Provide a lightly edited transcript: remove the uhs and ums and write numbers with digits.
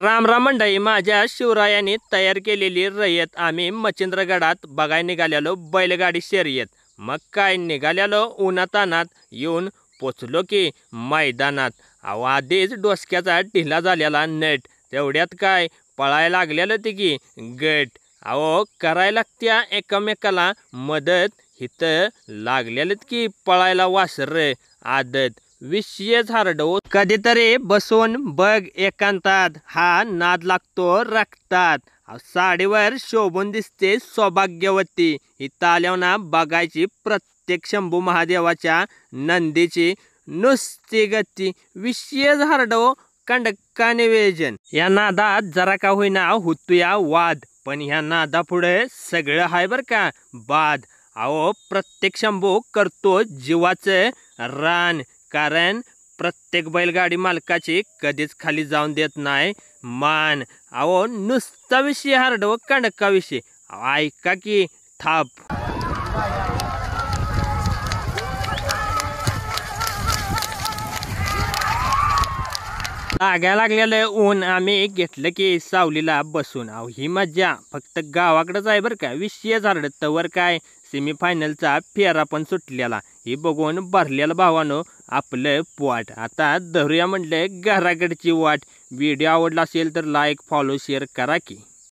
राम राम मंडळी, माझ्या शिवरायांनी तयार केलेली रयत आम्ही मच्छिंद्रगडात बघायला निघालेलो बैलगाडी शर्यत। मग काय निघालेलो उन्हातानात, येऊन पोचलो की मैदानात। अहो आधीच डोसक्याचा ढिला झालेला नट, तेवढ्यात काय पळायला लागलेलं ते की गट। अहो करायला लागत्या एकमेकाला मदत, इथं लागलेलं की पळायला वासर आदत। विषयच हार्डो, कधीतरी बसून बघ एकांतात, हा नाद लागतो रक्तात। साडीवर शोभून दिसते सौभाग्यवती, इथं आल्यावर ना बघायची प्रत्येक शंभू महादेवाच्या नंदीची नुसती गती। विषयच हार्डो, कंडक्का निवेदन। या नादात जरा का होईना होतोया वाद, पण ह्या नादा पुढे सगळं हाय बर का बाद। अहो प्रत्येक शंभू करतो जीवाचं रान, कारण प्रत्येक बैलगाडी मालकाची कधीच खाली जाऊन देत नाही मान। अहो नुसता विषय हार्डो, कंडक्का विषय। ऐका की थाप। लागायला लागलेलं ऊन आम्ही घेतलं की सावलीला बसून। अहो ही मज्जा फक्त गावाकडेच आहे बरं का। विषय झालं तवर काय सेमीफायनलचा फेरा पण सुटलेला, ही बघून भरलेलं भावानो आपलं पोट। आता धरूया म्हटलं घराकडची वाट। व्हिडिओ आवडला असेल तर लाईक, फॉलो, शेअर करा की।